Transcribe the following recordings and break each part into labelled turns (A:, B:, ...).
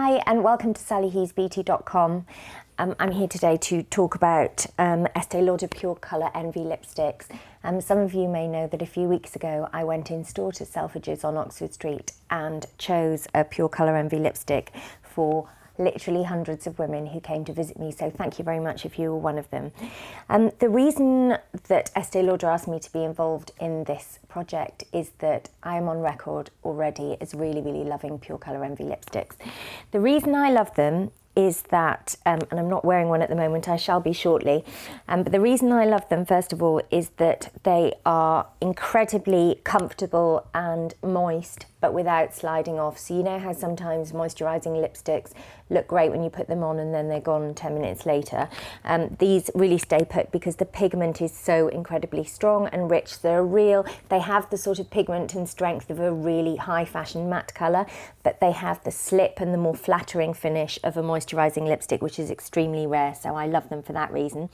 A: Hi and welcome to SaliHughesBeauty.com. I'm here today to talk about Estée Lauder Pure Colour Envy lipsticks. Some of you may know that a few weeks ago I went in store to Selfridges on Oxford Street and chose a Pure Colour Envy lipstick for literally hundreds of women who came to visit me, so thank you very much if you were one of them. The reason that Estée Lauder asked me to be involved in this project is that I am on record already as really loving Pure Colour Envy lipsticks. The reason I love them is that, and I'm not wearing one at the moment, I shall be shortly, but the reason I love them first of all is that they are incredibly comfortable and moist but without sliding off. So you know how sometimes moisturising lipsticks look great when you put them on and then they're gone 10 minutes later. These really stay put because the pigment is so incredibly strong and rich. They have the sort of pigment and strength of a really high fashion matte colour, but they have the slip and the more flattering finish of a moisturising lipstick, which is extremely rare, so I love them for that reason.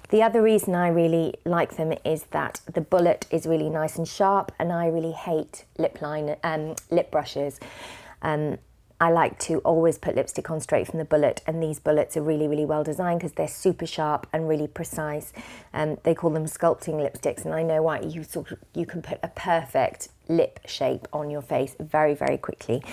A: The other reason I really like them is that the bullet is really nice and sharp, and I really hate lip brushes. I like to always put lipstick on straight from the bullet, and these bullets are really well designed because they're super sharp and really precise. They call them sculpting lipsticks, and I know why. You can put a perfect lip shape on your face very quickly.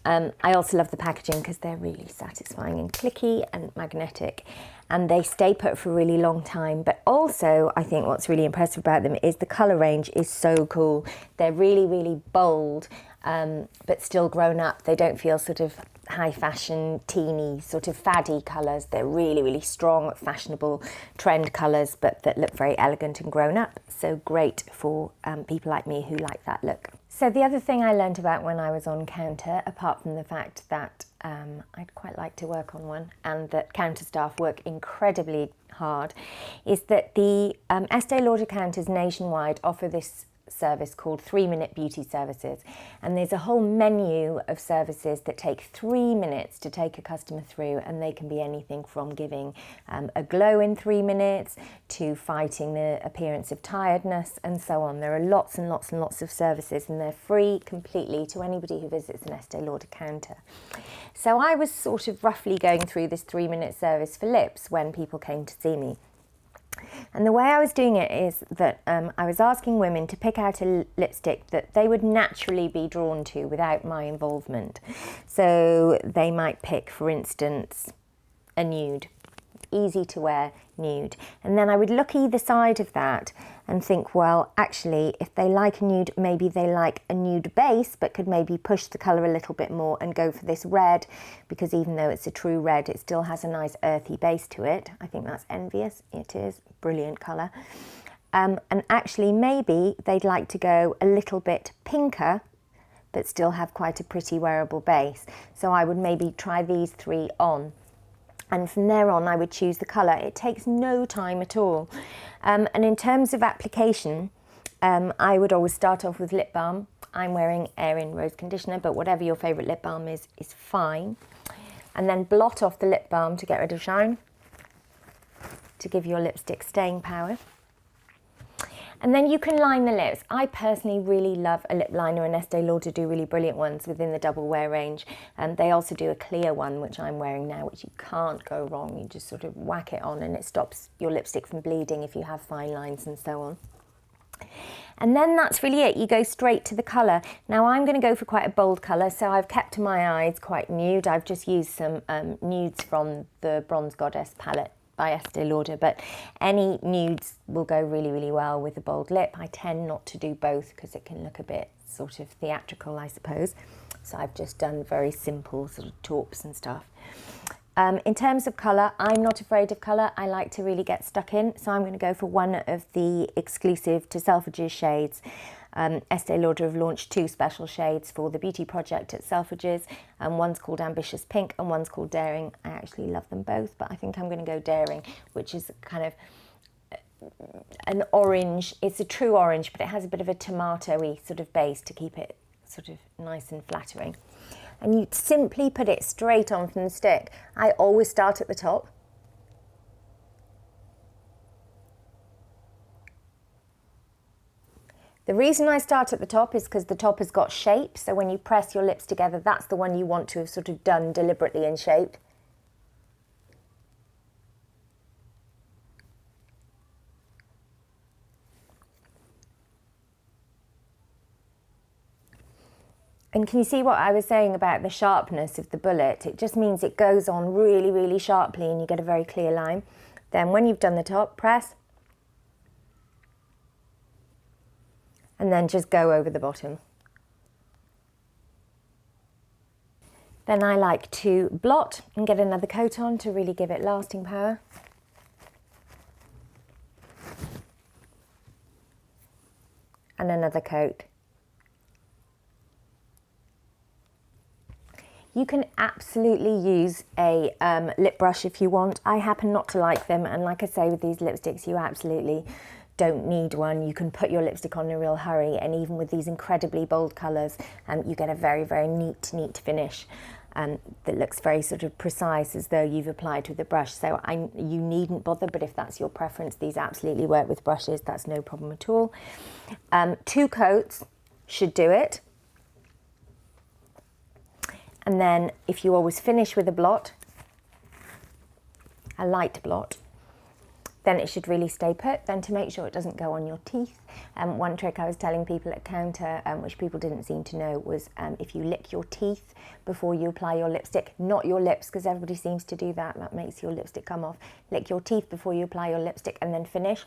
A: I also love the packaging because they're really satisfying and clicky and magnetic, and they stay put for a really long time. But also I think what's really impressive about them is the colour range is so cool. They're really bold, but still grown up. They don't feel sort of high fashion, teeny, sort of faddy colours. They're really strong, fashionable trend colours, but that look very elegant and grown up. So great for people like me who like that look. So the other thing I learned about when I was on counter, apart from the fact that I'd quite like to work on one and that counter staff work incredibly hard, is that the Estée Lauder counters nationwide offer this service called 3-minute beauty services, and there's a whole menu of services that take 3 minutes to take a customer through, and they can be anything from giving a glow in 3 minutes to fighting the appearance of tiredness and so on. There are lots and lots of services, and they're free completely to anybody who visits an Estée Lauder counter. So I was sort of roughly going through this 3-minute service for lips when people came to see me. And the way I was doing it is that I was asking women to pick out a lipstick that they would naturally be drawn to without my involvement. So they might pick, for instance, a nude, easy to wear nude. And then I would look either side of that and think, well, actually, if they like a nude, maybe they like a nude base, but could maybe push the colour a little bit more and go for this red, because even though it's a true red, it still has a nice earthy base to it. I think that's Envious. It is. Brilliant colour. And actually, maybe they'd like to go a little bit pinker, but still have quite a pretty wearable base. So I would maybe try these 3 on. And from there on, I would choose the colour. It takes no time at all. And in terms of application, I would always start off with lip balm. I'm wearing Air-In Rose Conditioner, but whatever your favourite lip balm is fine. And then blot off the lip balm to get rid of shine, to give your lipstick staying power. And then you can line the lips. I personally really love a lip liner, and Estée Lauder do really brilliant ones within the double wear range. And they also do a clear one, which I'm wearing now, which you can't go wrong. You just sort of whack it on and it stops your lipstick from bleeding if you have fine lines and so on. And then that's really it. You go straight to the colour. Now I'm going to go for quite a bold colour, so I've kept my eyes quite nude. I've just used some nudes from the Bronze Goddess palette by Estée Lauder, but any nudes will go really well with a bold lip. I tend not to do both because it can look a bit sort of theatrical, I suppose. So I've just done very simple sort of taupes and stuff. In terms of colour, I'm not afraid of colour. I like to really get stuck in, so I'm going to go for one of the exclusive to Selfridges shades. Estée Lauder have launched 2 special shades for the beauty project at Selfridges, and one's called Ambitious Pink and one's called Daring. I actually love them both, but I think I'm going to go Daring, which is kind of an orange. It's a true orange, but it has a bit of a tomatoey sort of base to keep it sort of nice and flattering. And you simply put it straight on from the stick. I always start at the top. The reason I start at the top is because the top has got shape, so when you press your lips together, that's the one you want to have sort of done deliberately in shape. And can you see what I was saying about the sharpness of the bullet? It just means it goes on really, really sharply and you get a very clear line. Then when you've done the top, press. And then just go over the bottom. Then I like to blot and get another coat on to really give it lasting power. And another coat. You can absolutely use a lip brush if you want. I happen not to like them, and like I say with these lipsticks, you absolutely don't need one. You can put your lipstick on in a real hurry, and even with these incredibly bold colours, you get a very, very neat finish that looks very sort of precise, as though you've applied with a brush. So you needn't bother, but if that's your preference, these absolutely work with brushes. That's no problem at all. 2 coats should do it. And then if you always finish with a blot, a light blot, then it should really stay put. Then to make sure it doesn't go on your teeth, one trick I was telling people at counter, which people didn't seem to know, was if you lick your teeth before you apply your lipstick, not your lips, because everybody seems to do that, that makes your lipstick come off. Lick your teeth before you apply your lipstick and then finish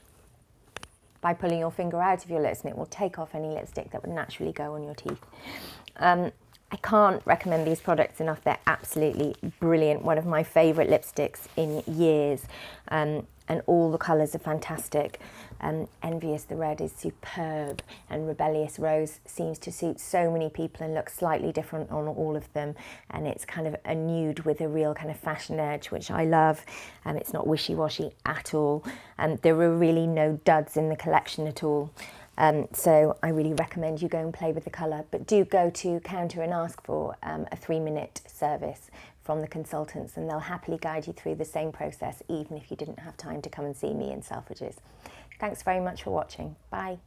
A: by pulling your finger out of your lips, and it will take off any lipstick that would naturally go on your teeth. I can't recommend these products enough. They're absolutely brilliant. One of my favourite lipsticks in years. And all the colours are fantastic. Envious the Red is superb, and Rebellious Rose seems to suit so many people and looks slightly different on all of them. And it's kind of a nude with a real kind of fashion edge, which I love. And it's not wishy-washy at all. There are really no duds in the collection at all. So I really recommend you go and play with the colour, but do go to counter and ask for a 3-minute service from the consultants, and they'll happily guide you through the same process even if you didn't have time to come and see me in Selfridges. Thanks very much for watching. Bye.